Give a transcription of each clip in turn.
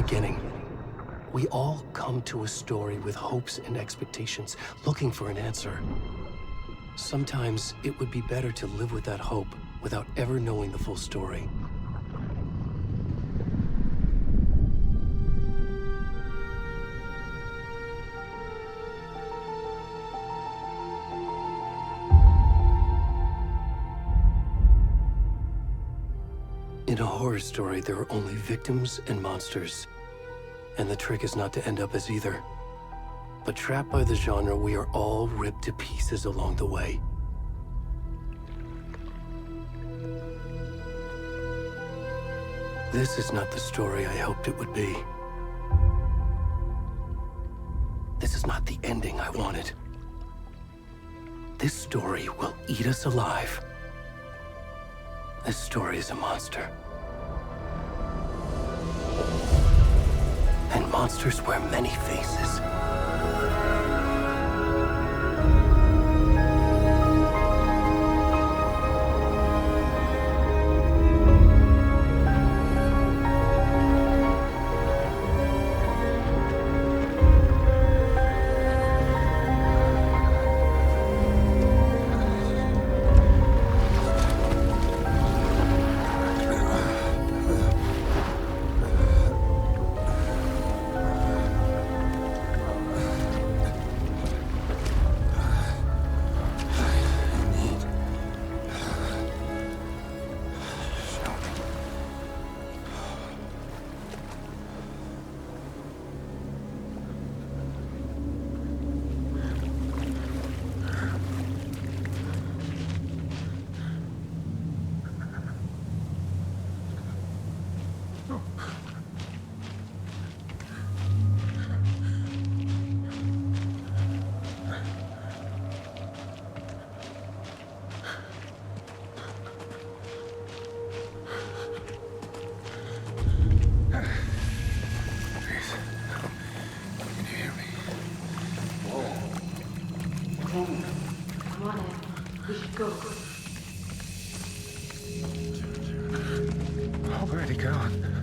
beginning. We all come to a story with hopes and expectations, looking for an answer. Sometimes it would be better to live with that hope without ever knowing the full story. In a horror story, there are only victims and monsters. And the trick is not to end up as either. But trapped by the genre, we are all ripped to pieces along the way. This is not the story I hoped it would be. This is not the ending I wanted. This story will eat us alive. This story is a monster. And monsters wear many faces. Come on, Ed. We should go. Oh, where'd he gone?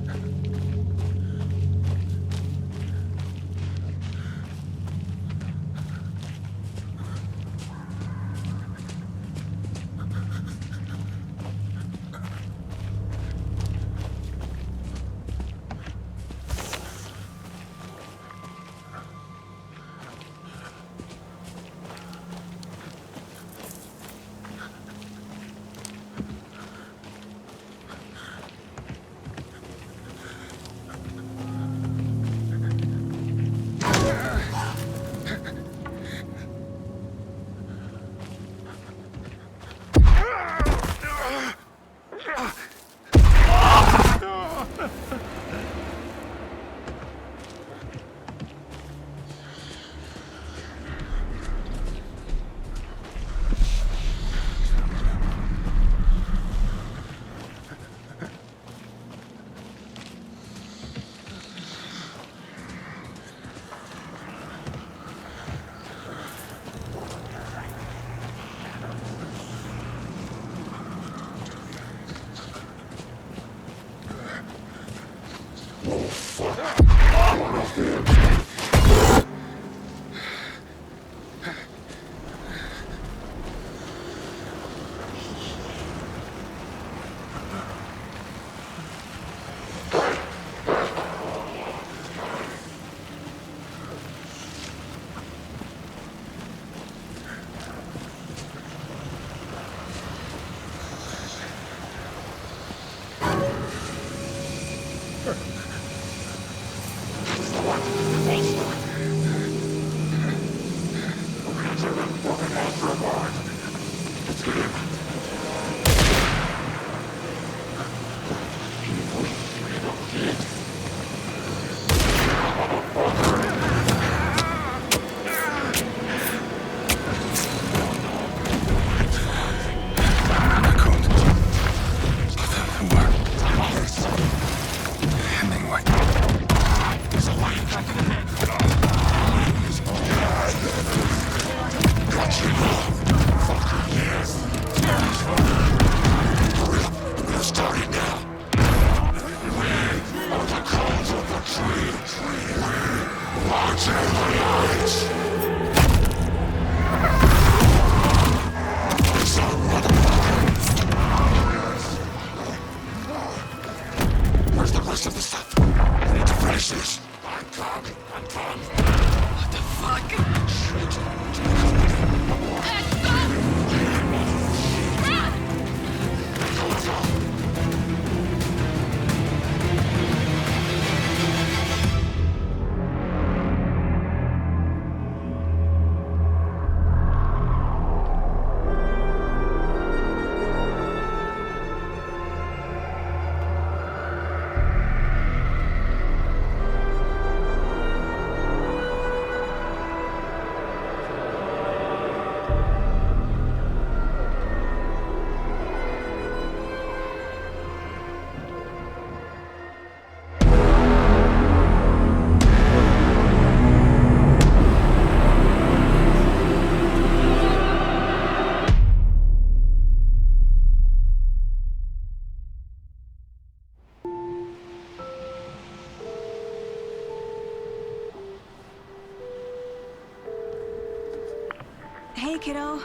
kiddo.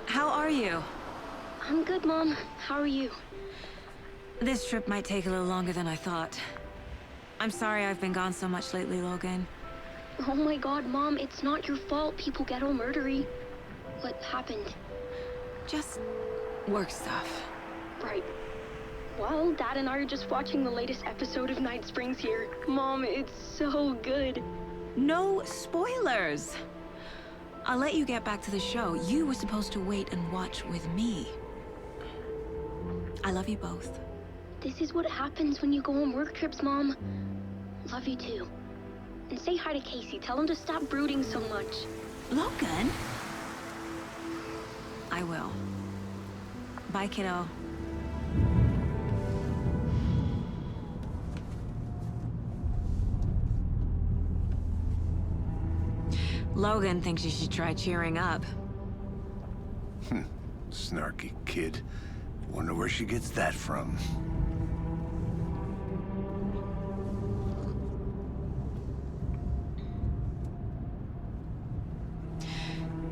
How are you? I'm good, Mom. How are you? This trip might take a little longer than I thought. I'm sorry I've been gone so much lately, Logan. Oh my god, Mom, it's not your fault people get all murdery. What happened? Just work stuff. Right. Well, Dad and I are just watching the latest episode of Night Springs here. Mom, it's so good. No spoilers! I'll let you get back to the show. You were supposed to wait and watch with me. I love you both. This is what happens when you go on work trips, Mom. Love you too. And say hi to Casey. Tell him to stop brooding so much. Logan? I will. Bye, kiddo. Logan thinks you should try cheering up. Snarky kid. Wonder where she gets that from.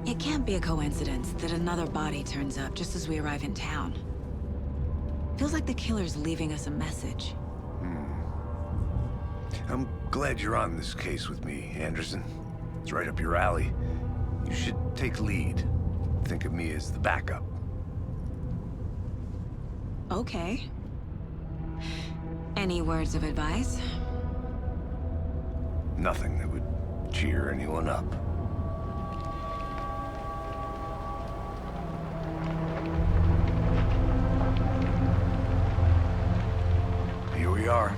It can't be a coincidence that another body turns up just as we arrive in town. Feels like the killer's leaving us a message. I'm glad you're on this case with me, Anderson. It's right up your alley. You should take lead. Think of me as the backup. Okay. Any words of advice? Nothing that would cheer anyone up. Here we are.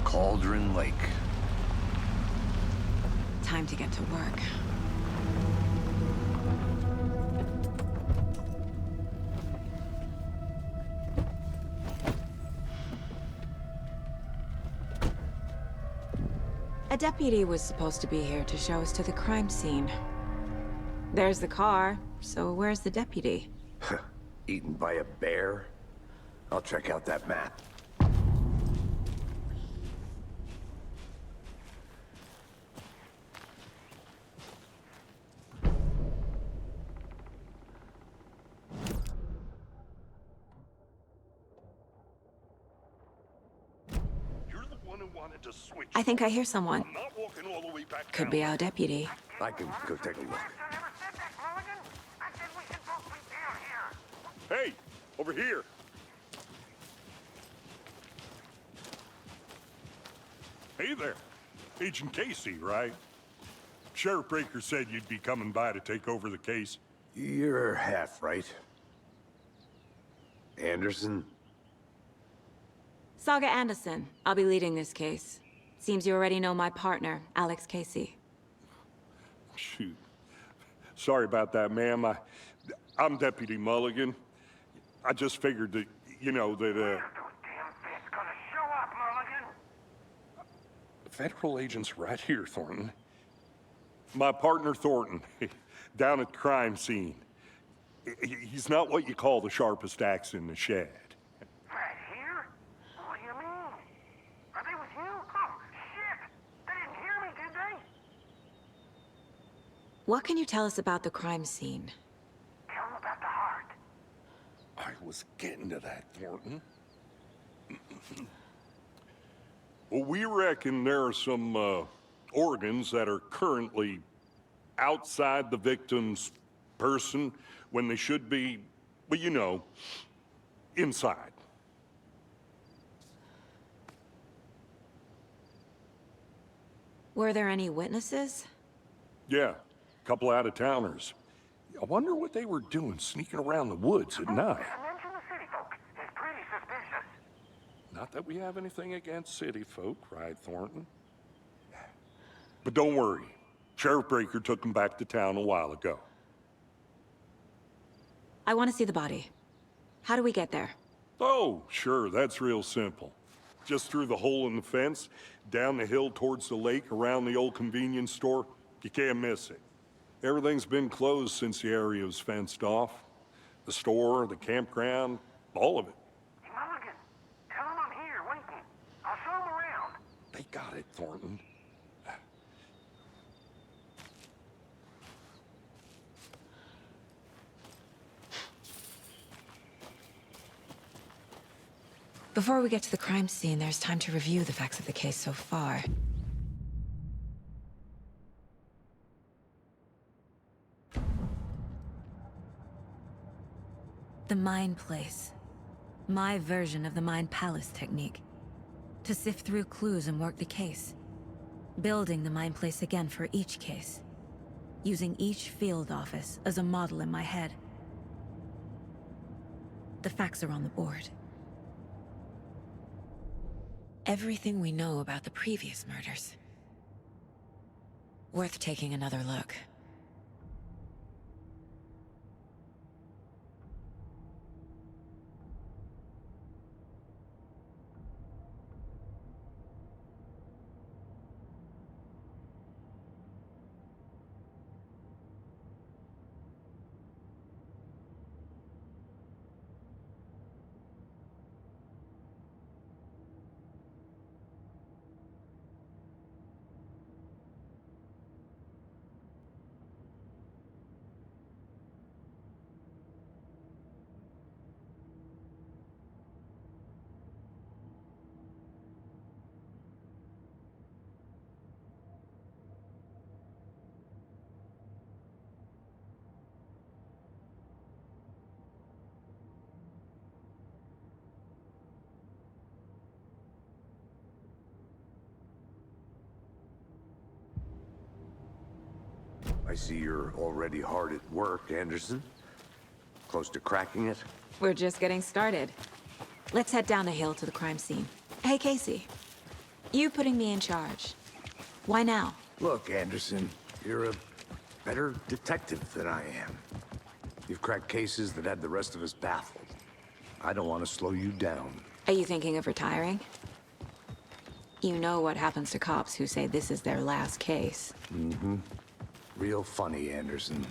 Cauldron Lake. Time to get to work. A deputy was supposed to be here to show us to the crime scene. There's the car, so where's the deputy? Eaten by a bear? I'll check out that map. To switch. I think I hear someone. I'm not walking all the way back Could down. be our deputy. I can go take a look. Hey, over here. Hey there. Agent Casey, right? Sheriff Breaker said you'd be coming by to take over the case. You're half right. Anderson? Saga Anderson. I'll be leading this case. Seems you already know my partner, Alex Casey. Shoot. Sorry about that, ma'am. I'm Deputy Mulligan. I just figured that, you know, that, Those damn fists gonna show up, Mulligan. Federal agent's right here, Thornton. My partner, Thornton, down at the crime scene. He's not what you call the sharpest axe in the shed. Right here? What do you mean? Are they with you? Oh, shit! They didn't hear me, did they? What can you tell us about the crime scene? Tell them about the heart. I was getting to that, Thornton. Well, we reckon there are some, organs that are currently outside the victim's person when they should be, well, you know, inside. Were there any witnesses? Yeah, a couple out-of-towners. I wonder what they were doing sneaking around the woods at night. Mention the city folk. It's pretty suspicious. Not that we have anything against city folk, right, Thornton? But don't worry. Sheriff Breaker took them back to town a while ago. I want to see the body. How do we get there? Oh, sure, that's real simple. Just through the hole in the fence, down the hill towards the lake, around the old convenience store. You can't miss it. Everything's been closed since the area was fenced off. The store, the campground, all of it. Hey, Mulligan, tell them I'm here, waiting. I'll show them around. They got it, Thornton. Before we get to the crime scene, there's time to review the facts of the case so far. The Mind Place. My version of the Mind Palace technique. To sift through clues and work the case. Building the Mind Place again for each case. Using each field office as a model in my head. The facts are on the board. Everything we know about the previous murders. Worth taking another look. I see you're already hard at work, Anderson. Close to cracking it? We're just getting started. Let's head down a hill to the crime scene. Hey, Casey. You putting me in charge. Why now? Look, Anderson, you're a better detective than I am. You've cracked cases that had the rest of us baffled. I don't want to slow you down. Are you thinking of retiring? You know what happens to cops who say this is their last case. Mm-hmm. Real funny, Anderson.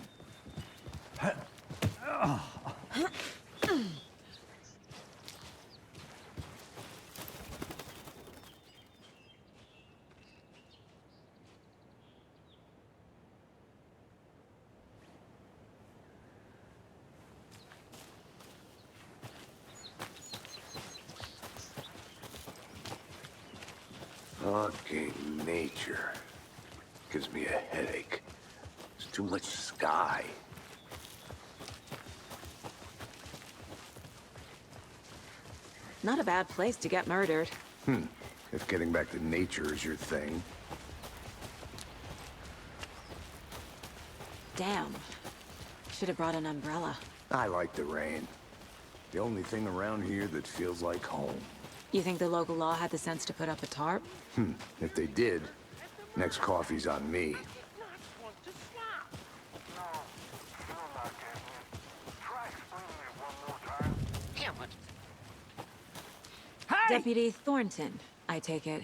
Okay, nature. Gives me a headache. There's too much sky. Not a bad place to get murdered. If getting back to nature is your thing. Damn. Should have brought an umbrella. I like the rain. The only thing around here that feels like home. You think the local law had the sense to put up a tarp? If they did, next coffee's on me. Deputy Thornton, I take it.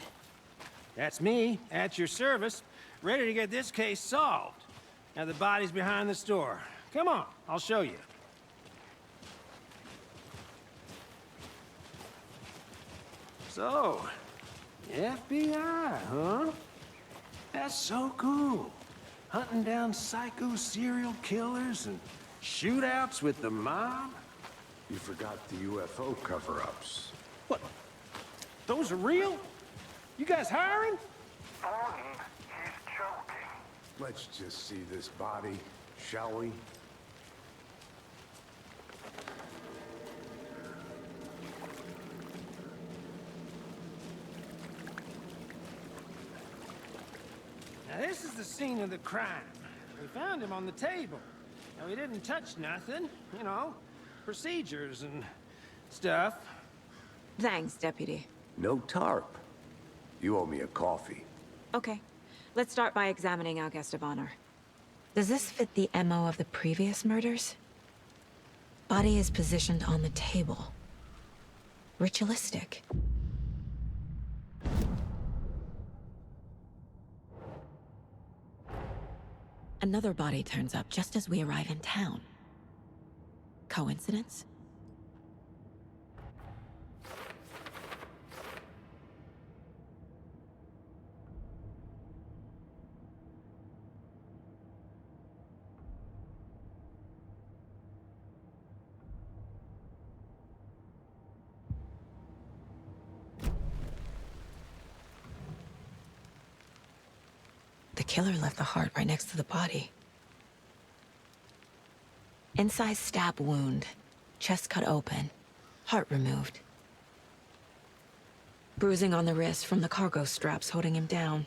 That's me, at your service, ready to get this case solved. Now the body's behind the store. Come on, I'll show you. So, FBI, huh? That's so cool. Hunting down psycho serial killers and shootouts with the mob? You forgot the UFO cover-ups. What? Those are real? You guys hiring? Thornton, he's joking. Let's just see this body, shall we? Now this is the scene of the crime. We found him on the table. Now he didn't touch nothing, you know, procedures and stuff. Thanks, Deputy. No tarp. You owe me a coffee. Okay. Let's start by examining our guest of honor. Does this fit the MO of the previous murders? Body is positioned on the table. Ritualistic. Another body turns up just as we arrive in town. Coincidence? The killer left the heart right next to the body. Incised stab wound, chest cut open, heart removed. Bruising on the wrist from the cargo straps holding him down.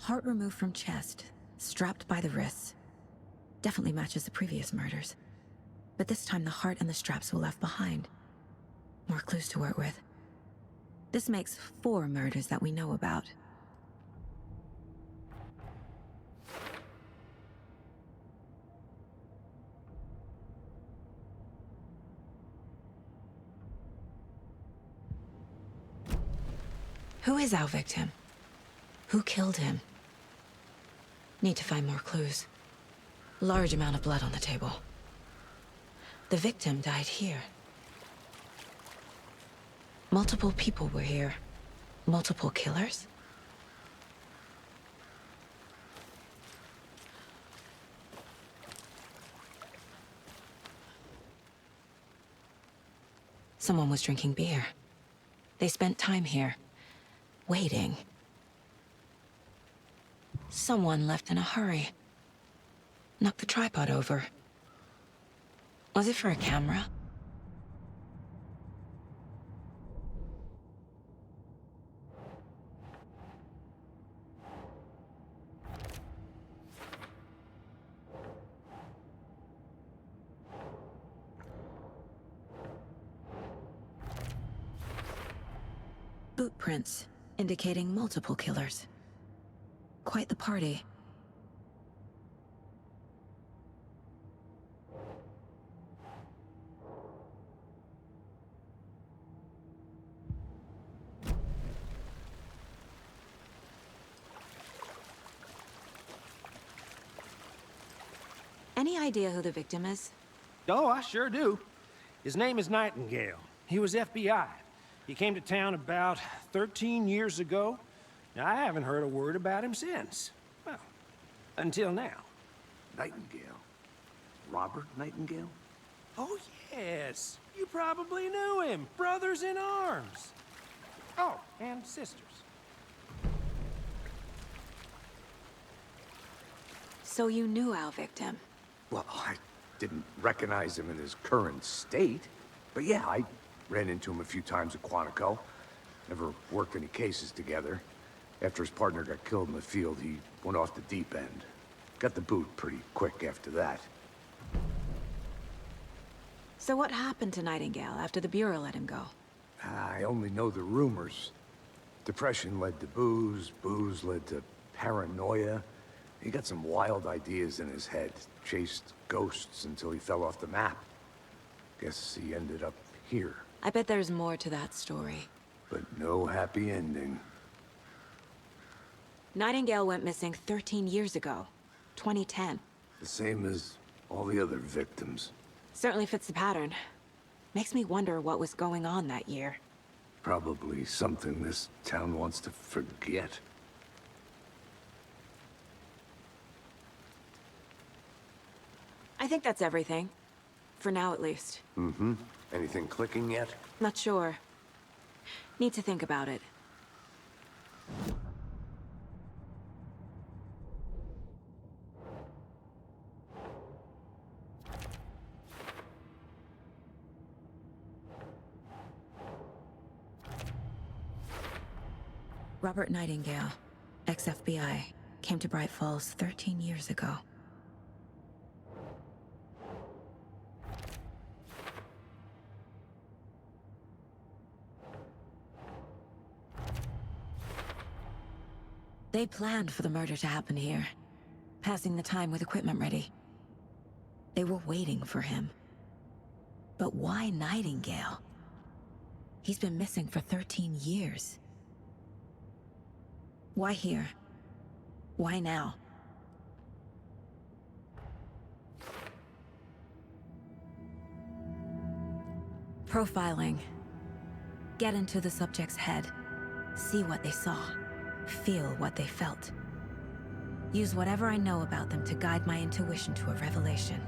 Heart removed from chest, strapped by the wrists. Definitely matches the previous murders. But this time the heart and the straps were left behind. More clues to work with. This makes 4 murders that we know about. Who is our victim? Who killed him? Need to find more clues. Large amount of blood on the table. The victim died here. Multiple people were here. Multiple killers? Someone was drinking beer. They spent time here, waiting. Someone left in a hurry. Knocked the tripod over. Was it for a camera? Boot prints, indicating multiple killers. Quite the party. Any idea who the victim is? Oh, I sure do. His name is Nightingale. He was FBI. He came to town about 13 years ago. Now, I haven't heard a word about him since. Well, until now. Nightingale? Robert Nightingale? Oh, yes. You probably knew him. Brothers in arms. Oh, and sisters. So you knew our victim? Well, I didn't recognize him in his current state. But yeah, I ran into him a few times at Quantico. Never worked any cases together. After his partner got killed in the field, he went off the deep end. Got the boot pretty quick after that. So what happened to Nightingale after the Bureau let him go? I only know the rumors. Depression led to booze, booze led to paranoia. He got some wild ideas in his head, chased ghosts until he fell off the map. Guess he ended up here. I bet there's more to that story. But no happy ending. Nightingale went missing 13 years ago. 2010. The same as all the other victims. Certainly fits the pattern. Makes me wonder what was going on that year. Probably something this town wants to forget. I think that's everything. For now, at least. Mm-hmm. Anything clicking yet? Not sure. Need to think about it. Robert Nightingale, ex-FBI, came to Bright Falls 13 years ago. They planned for the murder to happen here, passing the time with equipment ready. They were waiting for him. But why Nightingale? He's been missing for 13 years. Why here? Why now? Profiling. Get into the subject's head. See what they saw. Feel what they felt. Use whatever I know about them to guide my intuition to a revelation.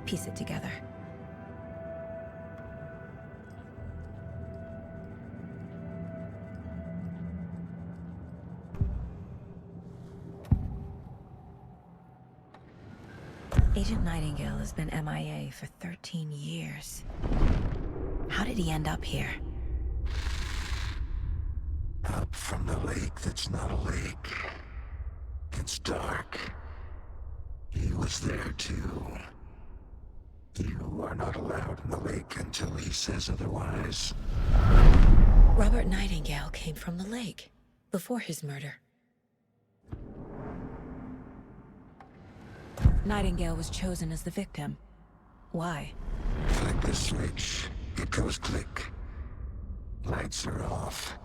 Piece it together. Agent Nightingale has been MIA for 13 years. How did he end up here? Up from the lake that's not a lake. It's dark. He was there too. You are not allowed in the lake until he says otherwise. Robert Nightingale came from the lake, before his murder. Nightingale was chosen as the victim. Why? Flick the switch. It goes click. Lights are off.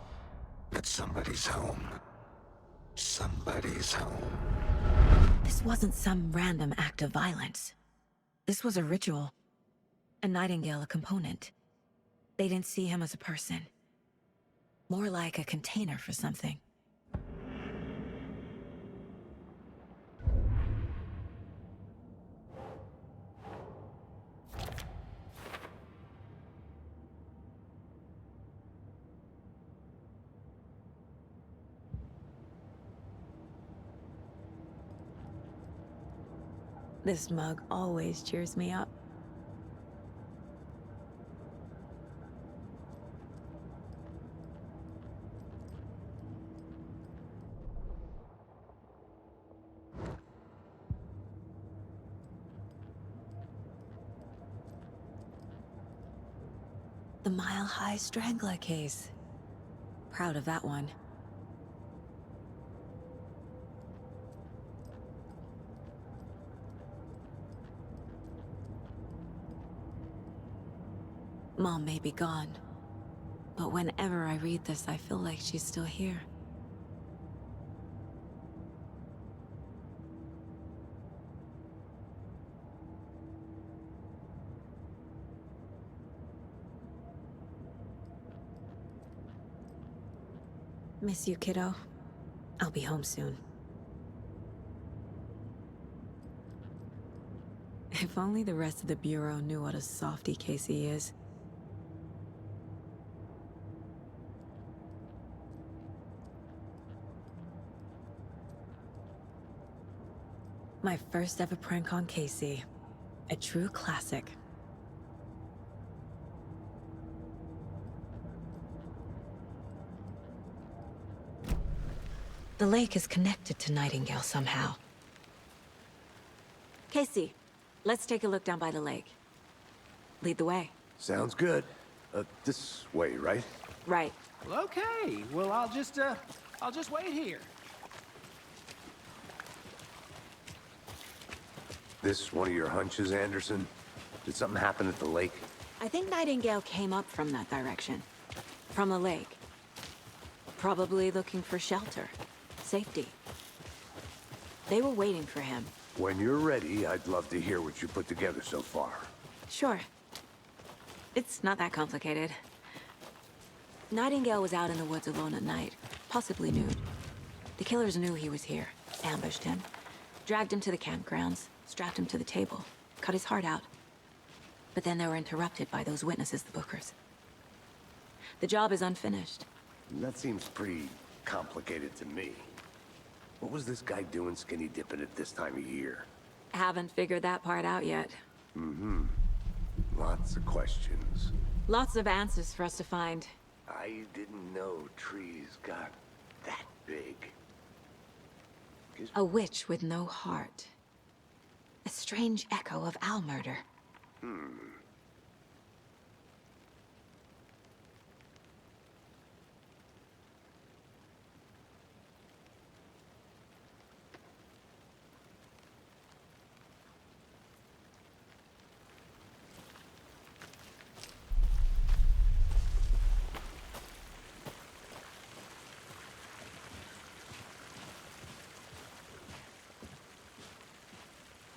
But somebody's home. Somebody's home. This wasn't some random act of violence. This was a ritual. And Nightingale a component. They didn't see him as a person. More like a container for something. This mug always cheers me up. The Mile High Strangler case. Proud of that one. Mom may be gone, but whenever I read this, I feel like she's still here. Miss you, kiddo. I'll be home soon. If only the rest of the Bureau knew what a softy Casey is. My first ever prank on Casey. A true classic. The lake is connected to Nightingale somehow. Casey, let's take a look down by the lake. Lead the way. Sounds good. This way, right? Right. Well, okay. Well, I'll just wait here. This one of your hunches, Anderson? Did something happen at the lake? I think Nightingale came up from that direction. From the lake. Probably looking for shelter. Safety. They were waiting for him. When you're ready, I'd love to hear what you put together so far. Sure. It's not that complicated. Nightingale was out in the woods alone at night, possibly nude. The killers knew he was here, ambushed him, dragged him to the campgrounds, strapped him to the table, cut his heart out. But then they were interrupted by those witnesses, the Bookers. The job is unfinished. That seems pretty complicated to me. What was this guy doing skinny dipping at this time of year? Haven't figured that part out yet. Mm-hmm. Lots of questions. Lots of answers for us to find. I didn't know trees got that big. A witch with no heart. A strange echo of Al murder.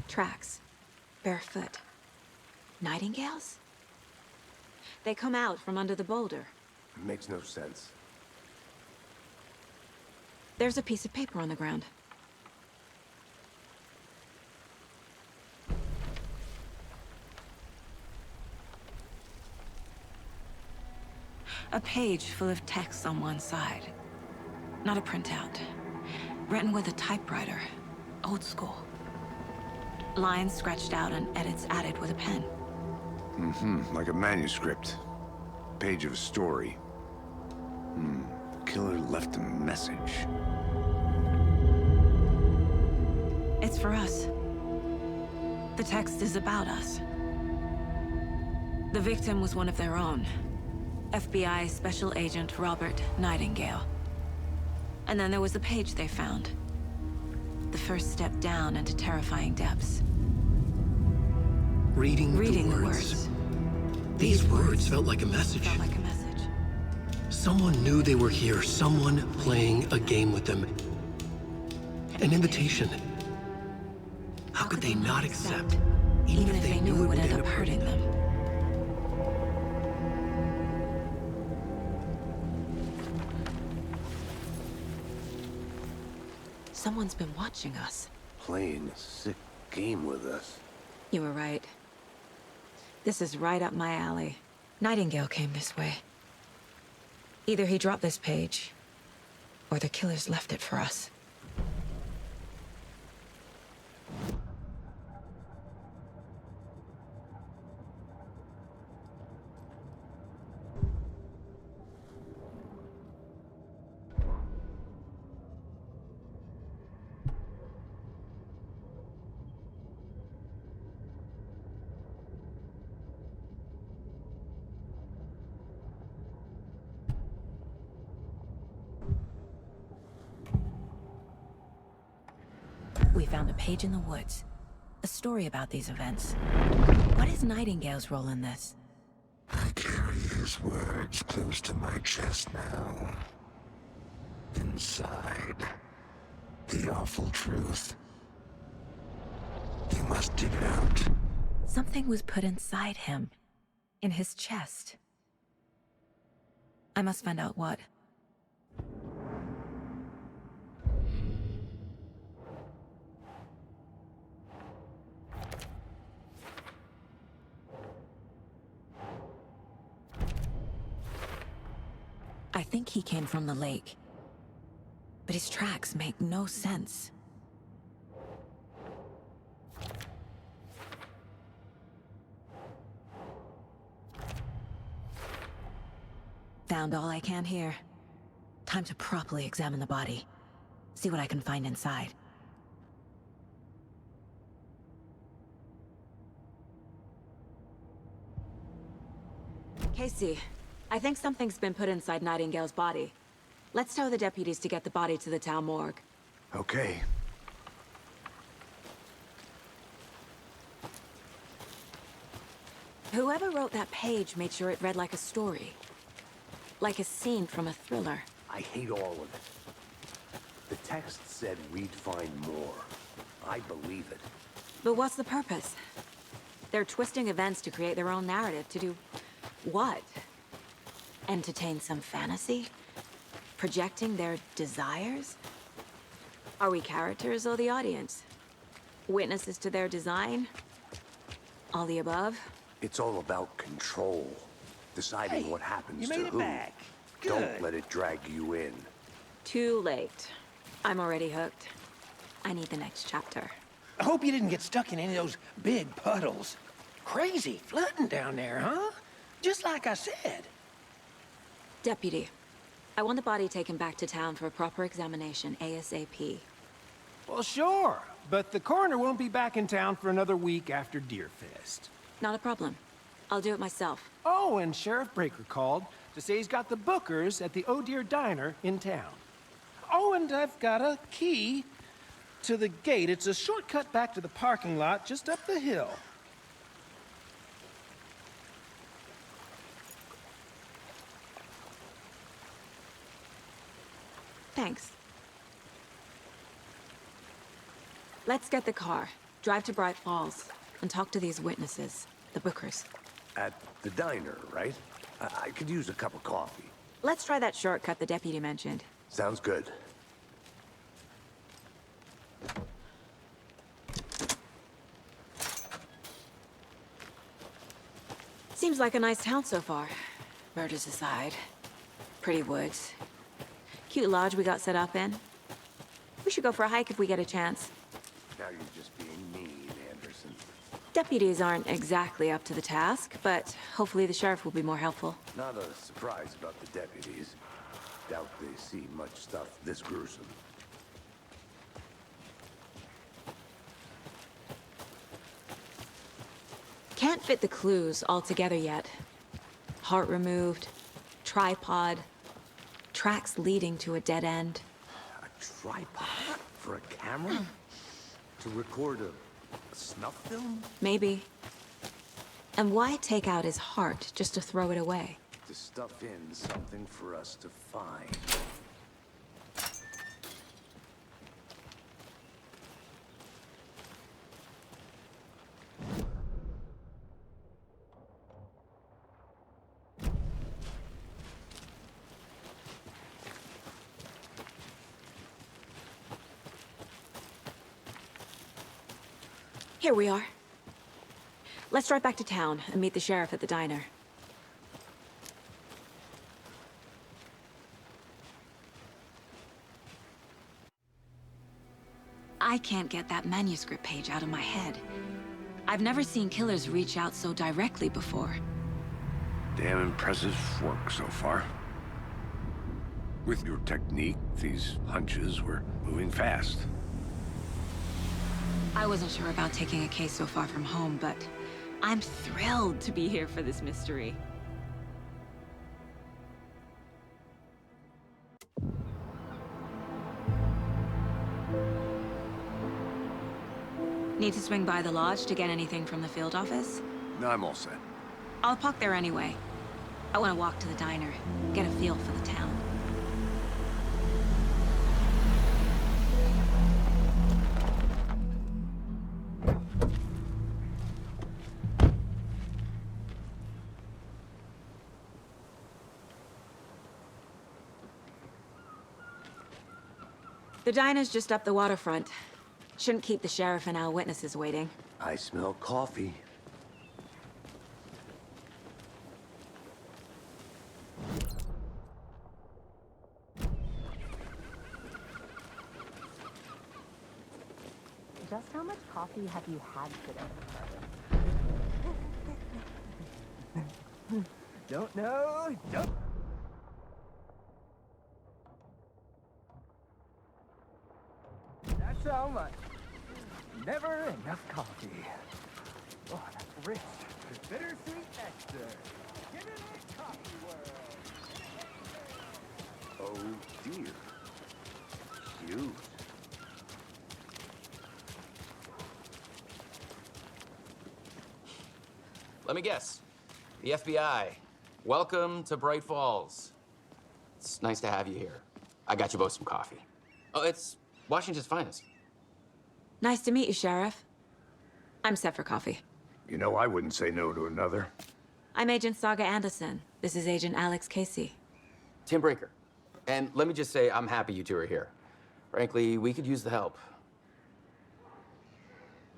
Tracks. Barefoot. Nightingales? They come out from under the boulder, Makes no sense. There's a piece of paper on the ground. A page full of text on one side. Not a printout. Written with a typewriter. Old school. Lines scratched out and edits added with a pen. Like a manuscript. Page of a story. Killer left a message. It's for us. The text is about us. The victim was one of their own. FBI Special Agent Robert Nightingale. And then there was the page they found. The first step down into terrifying depths. Reading The the words. These words felt like a message. Felt like a message. Someone knew they were here, someone playing a game with them. An invitation. How could they not accept, even if they knew it would end up hurting them? Someone's been watching us. Playing a sick game with us. You were right. This is right up my alley. Nightingale came this way. Either he dropped this page, or the killers left it for us. We found a page in the woods. A story about these events. What is Nightingale's role in this? I carry his words close to my chest now. Inside, the awful truth. You must dig it out. Something was put inside him. In his chest. I must find out what. I think he came from the lake. But his tracks make no sense. Found all I can here. Time to properly examine the body. See what I can find inside. Casey, I think something's been put inside Nightingale's body. Let's tell the deputies to get the body to the town morgue. Okay. Whoever wrote that page made sure it read like a story. Like a scene from a thriller. I hate all of it. The text said we'd find more. I believe it. But what's the purpose? They're twisting events to create their own narrative. To do what? Entertain some fantasy? Projecting their desires? Are we characters or the audience? Witnesses to their design? All the above? It's all about control. Deciding what happens to who. Good. Don't let it drag you in. Too late. I'm already hooked. I need the next chapter. I hope you didn't get stuck in any of those big puddles. Crazy flooding down there, huh? Just like I said. Deputy, I want the body taken back to town for a proper examination, ASAP. Well, sure. But the coroner won't be back in town for another week after Deerfest. Not a problem. I'll do it myself. Oh, and Sheriff Breaker called to say he's got the Bookers at the Oh Dear Diner in town. Oh, and I've got a key to the gate. It's a shortcut back to the parking lot just up the hill. Thanks. Let's get the car, drive to Bright Falls, and talk to these witnesses, the Bookers. At the diner, right? I could use a cup of coffee. Let's try that shortcut the deputy mentioned. Sounds good. Seems like a nice town so far. Murders aside. Pretty woods. Cute lodge we got set up in. We should go for a hike if we get a chance. Now you're just being mean, Anderson. Deputies aren't exactly up to the task, but hopefully the sheriff will be more helpful. Not a surprise about the deputies. Doubt they see much stuff this gruesome. Can't fit the clues all together yet. Heart removed, tripod, tracks leading to a dead end. A tripod? For a camera? To record a snuff film? Maybe. And why take out his heart just to throw it away? To stuff in something for us to find. Here we are. Let's drive back to town and meet the sheriff at the diner. I can't get that manuscript page out of my head. I've never seen killers reach out so directly before. Damn impressive work so far. With your technique, these hunches were moving fast. I wasn't sure about taking a case so far from home, but I'm thrilled to be here for this mystery. Need to swing by the lodge to get anything from the field office? No, I'm all set. I'll park there anyway. I want to walk to the diner, get a feel for the town. The diner's just up the waterfront. Shouldn't keep the sheriff and our witnesses waiting. I smell coffee. Just how much coffee have you had today? Don't know. Don't. That's how much. Never enough coffee. Oh, that's rich. Bittersweet nectar. Give it a coffee world. Oh dear. Cute. Let me guess. The FBI. Welcome to Bright Falls. It's nice to have you here. I got you both some coffee. Oh, it's Washington's finest. Nice to meet you, Sheriff. I'm set for coffee. You know, I wouldn't say no to another. I'm Agent Saga Anderson. This is Agent Alex Casey. Tim Breaker. And let me just say, I'm happy you two are here. Frankly, we could use the help.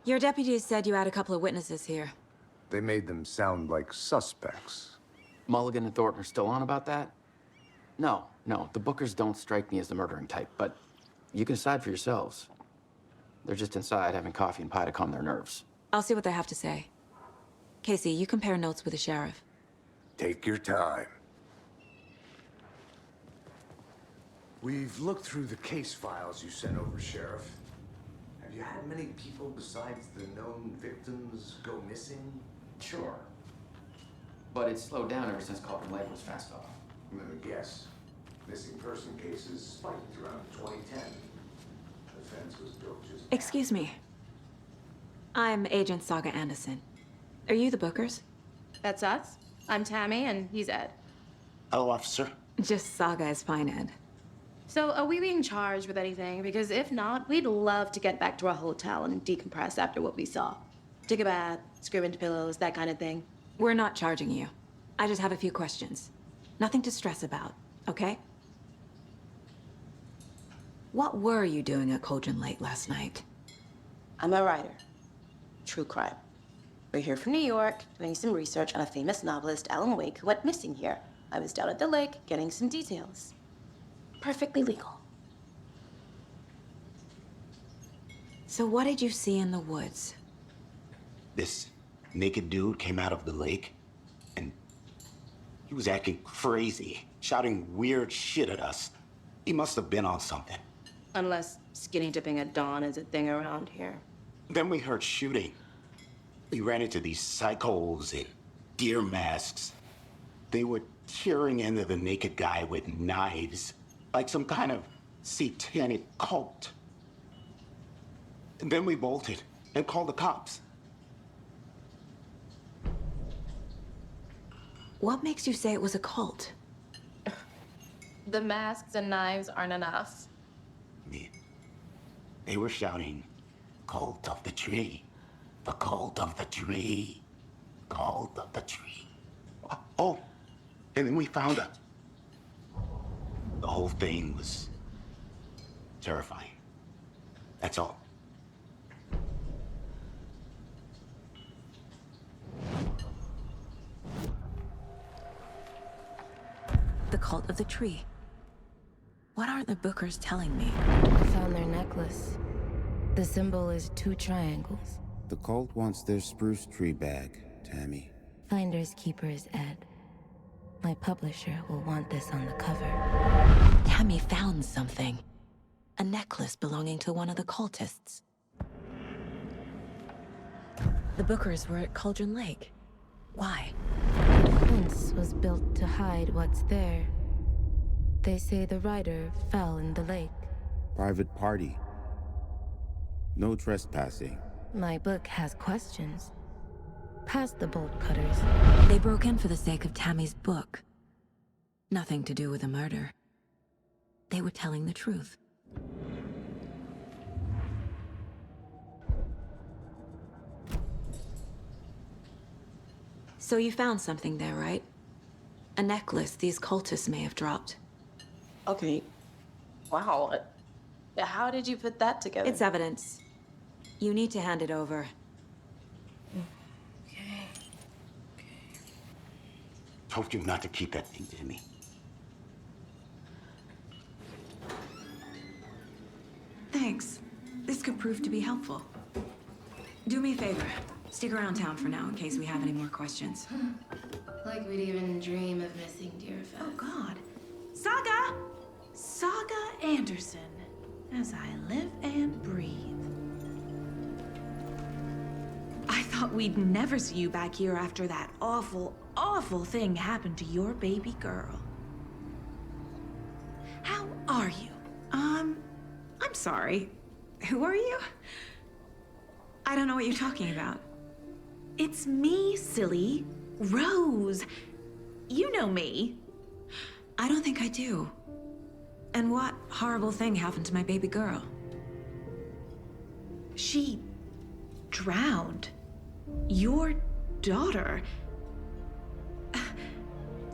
Your deputies said you had a couple of witnesses here. They made them sound like suspects. Mulligan and Thornton are still on about that? No, the Bookers don't strike me as the murdering type, but you can decide for yourselves. They're just inside having coffee and pie to calm their nerves. I'll see what they have to say. Casey, you compare notes with the sheriff. Take your time. We've looked through the case files you sent over, Sheriff. Have you had many people besides the known victims go missing? Sure. But it's slowed down ever since Calvin Lake was fast off. Let me guess. Missing person cases spiked around 2010. The fence was built just... Excuse me. I'm Agent Saga Anderson. Are you the Bookers? That's us. I'm Tammy, and he's Ed. Hello, officer. Just Saga is fine, Ed. So, are we being charged with anything? Because if not, we'd love to get back to our hotel and decompress after what we saw. Take a bath, scream into pillows, that kind of thing. We're not charging you. I just have a few questions. Nothing to stress about. okay? What were you doing at Cauldron Lake last night? I'm a writer. True crime. We're here from New York, doing some research on a famous novelist, Alan Wake, who went missing here. I was down at the lake, getting some details. Perfectly legal. So what did you see in the woods? This naked dude came out of the lake, and he was acting crazy, shouting weird shit at us. He must have been on something. Unless skinny dipping at dawn is a thing around here. Then we heard shooting. We ran into these psychos in deer masks. They were tearing into the naked guy with knives, like some kind of satanic cult. And then we bolted and called the cops. What makes you say it was a cult? The masks and knives aren't enough. They were shouting, "Cult of the tree, the cult of the tree, cult of the tree." Oh, and then we found her. The whole thing was terrifying. That's all. The cult of the tree. What aren't the Bookers telling me? I found their necklace. The symbol is 2 triangles. The cult wants their spruce tree back, Tammy. Finders keepers, Ed. My publisher will want this on the cover. Tammy found something. A necklace belonging to one of the cultists. The Bookers were at Cauldron Lake. Why? The fence was built to hide what's there. They say the rider fell in the lake. Private party. No trespassing. My book has questions. Past the bolt cutters. They broke in for the sake of Tammy's book. Nothing to do with the murder. They were telling the truth. So you found something there, right? A necklace these cultists may have dropped. Okay. Wow. How did you put that together? It's evidence. You need to hand it over. Okay. Told you not to keep that thing to me. Thanks. This could prove to be helpful. Do me a favor. Stick around town for now in case we have any more questions. Like we'd even dream of missing dear Fez. Oh, God. Saga! Saga Anderson. As I live and breathe. I thought we'd never see you back here after that awful, awful thing happened to your baby girl. How are you? I'm sorry. Who are you? I don't know what you're talking about. It's me, silly. Rose. You know me. I don't think I do. And what horrible thing happened to my baby girl? She drowned. Your daughter.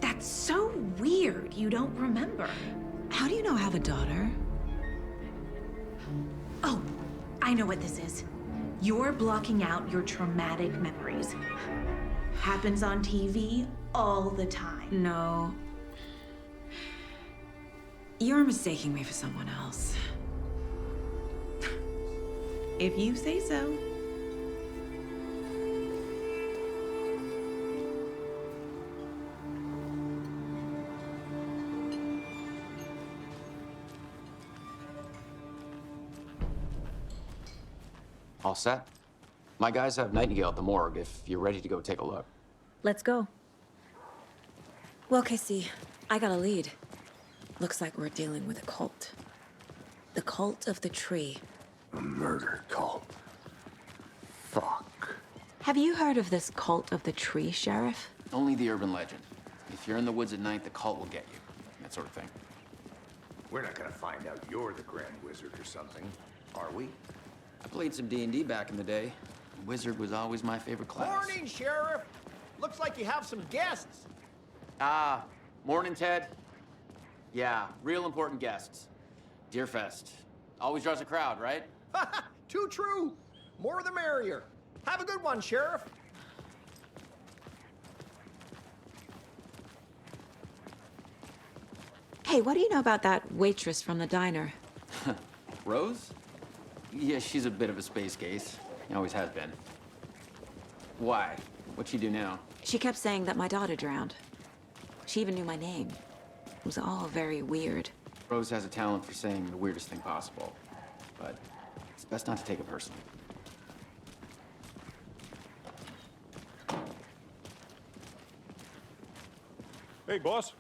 That's so weird you don't remember. How do you know I have a daughter? Oh, I know what this is. You're blocking out your traumatic memories. Happens on TV all the time. No. You're mistaking me for someone else. If you say so. All set? My guys have Nightingale at the morgue if you're ready to go take a look. Let's go. Well, Casey, I got a lead. Looks like we're dealing with a cult. The cult of the tree. A murder cult. Fuck. Have you heard of this cult of the tree, Sheriff? Only the urban legend. If you're in the woods at night, the cult will get you. That sort of thing. We're not gonna find out you're the Grand Wizard or something, are we? I played some D&D back in the day. Wizard was always my favorite class. Morning, Sheriff. Looks like you have some guests. Ah, morning, Ted. Yeah, real important guests. Deerfest. Always draws a crowd, right? Too true. More the merrier. Have a good one, Sheriff. Hey, what do you know about that waitress from the diner? Rose? Yeah, she's a bit of a space case. Always has been. Why? What'd she do now? She kept saying that my daughter drowned. She even knew my name. It was all very weird. Rose has a talent for saying the weirdest thing possible. But it's best not to take it personally. Hey, boss.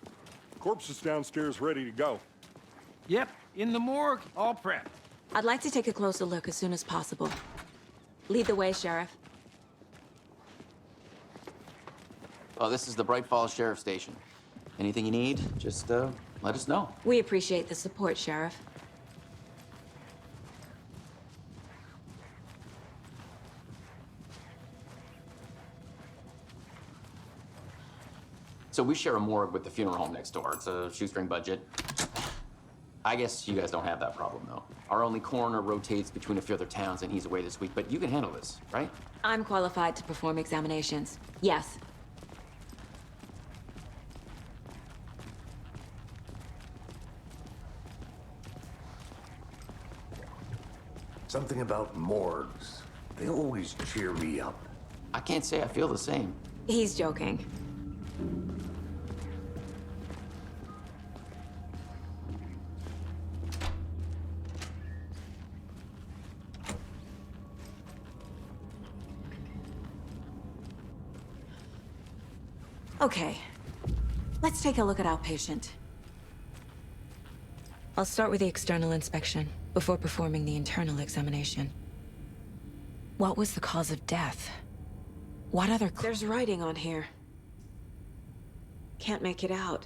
Corpse is downstairs ready to go. Yep, in the morgue, all prepped. I'd like to take a closer look as soon as possible. Lead the way, Sheriff. Oh, this is the Bright Falls Sheriff Station. Anything you need, just let us know. We appreciate the support, Sheriff. So we share a morgue with the funeral home next door. It's a shoestring budget. I guess you guys don't have that problem, though. Our only coroner rotates between a few other towns, and he's away this week. But you can handle this, right? I'm qualified to perform examinations. Yes. Something about morgues. They always cheer me up. I can't say I feel the same. He's joking. Okay, let's take a look at our patient. I'll start with the external inspection before performing the internal examination. What was the cause of death? What other There's writing on here. Can't make it out.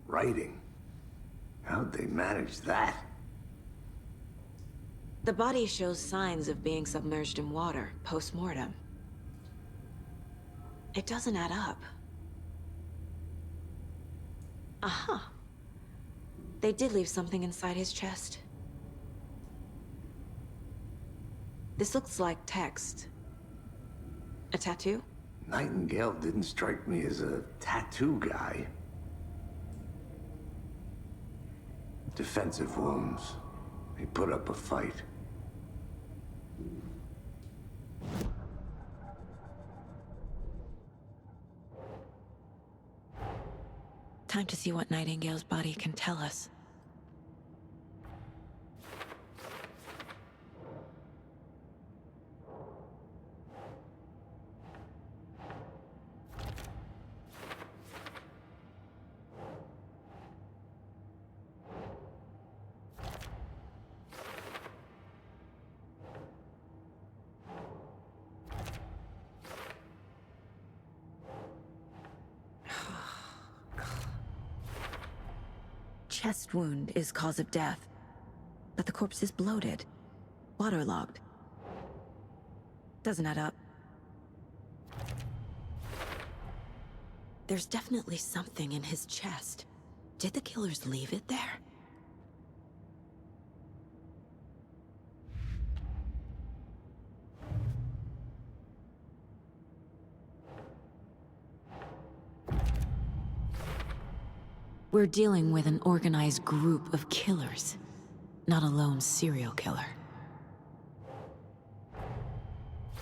Writing? How'd they manage that? The body shows signs of being submerged in water post-mortem. It doesn't add up. Uh-huh. They did leave something inside his chest. This looks like text. A tattoo? Nightingale didn't strike me as a tattoo guy. Defensive wounds. He put up a fight. Time to see what Nightingale's body can tell us. Chest wound is cause of death, but the corpse is bloated, waterlogged. Doesn't add up. There's definitely something in his chest. Did the killers leave it there? We're dealing with an organized group of killers, not a lone serial killer.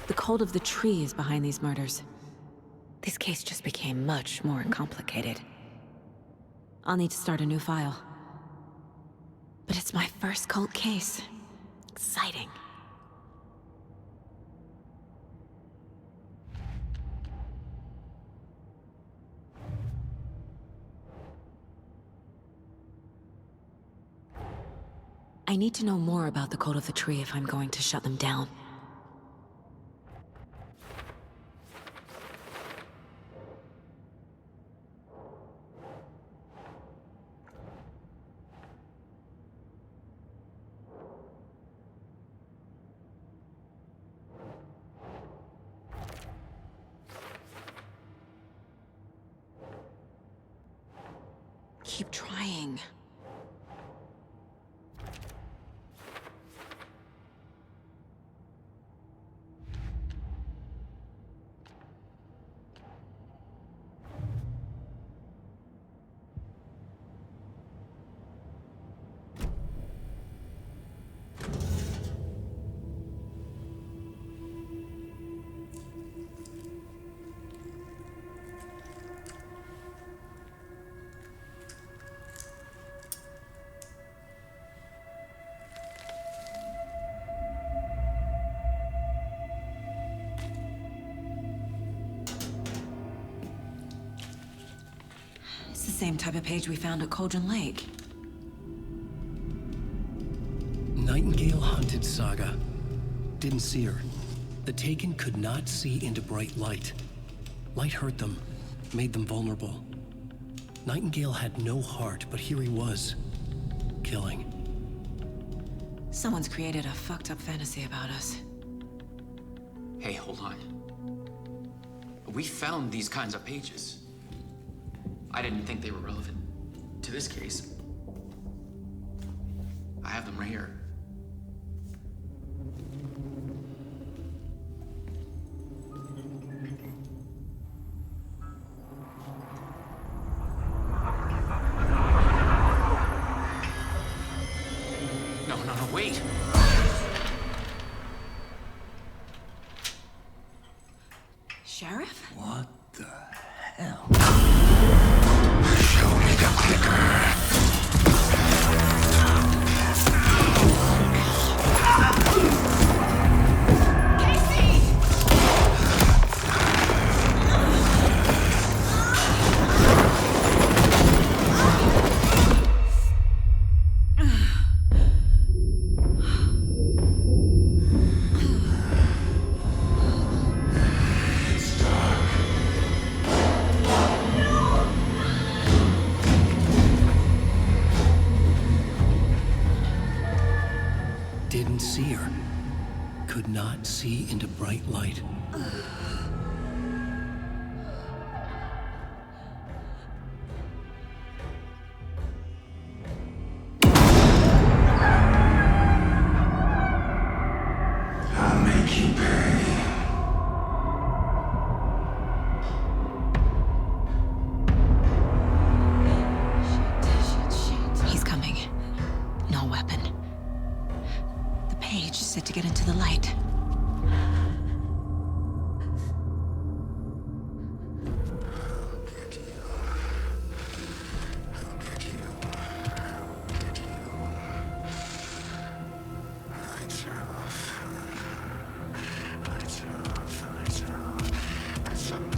The cult of the tree is behind these murders. This case just became much more complicated. I'll need to start a new file. But it's my first cult case. Exciting. I need to know more about the cult of the tree if I'm going to shut them down. Keep trying. same type of page we found at Cauldron Lake. Nightingale hunted Saga. Didn't see her. The Taken could not see into bright light. Light hurt them, made them vulnerable. Nightingale had no heart, but here he was, killing. Someone's created a fucked up fantasy about us. Hey, hold on. We found these kinds of pages. I didn't think they were relevant to this case. I have them right here. No, wait! Sheriff? What the hell? Show me the clicker. Didn't see her. Could not see into bright light. I'll make you pay. He's coming. No weapon. The page is set to get into the light.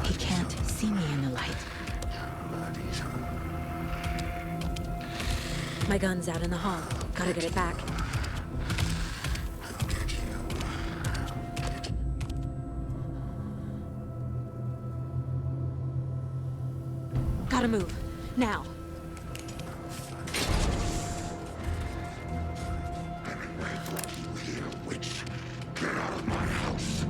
He can't see me in the light. My gun's out in the hall. Gotta get it back. Gotta move. Now. Get out of my house.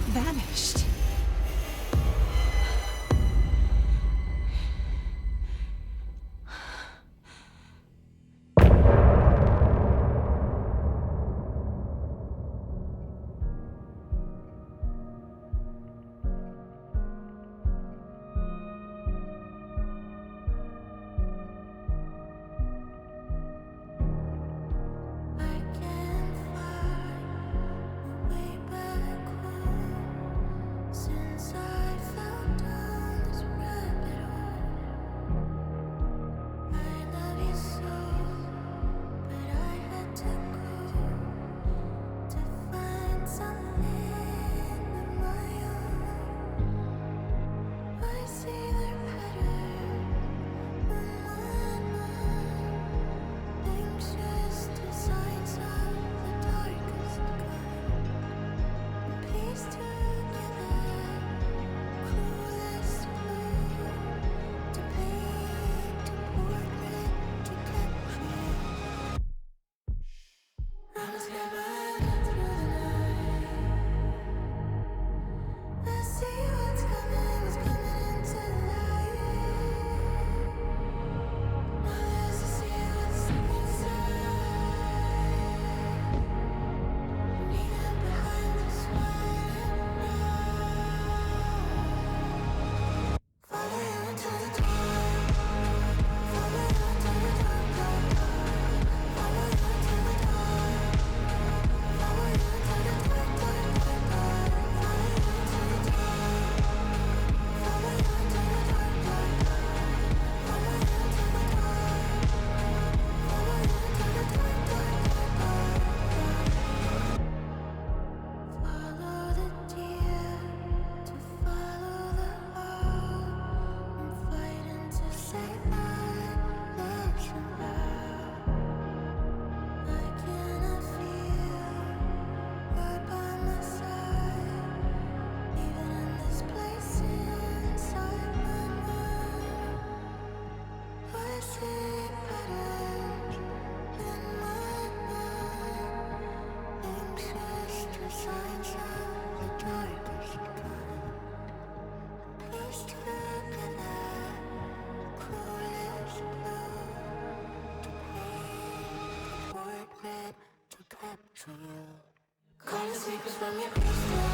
Vanished. Call the sleepers from your crystal.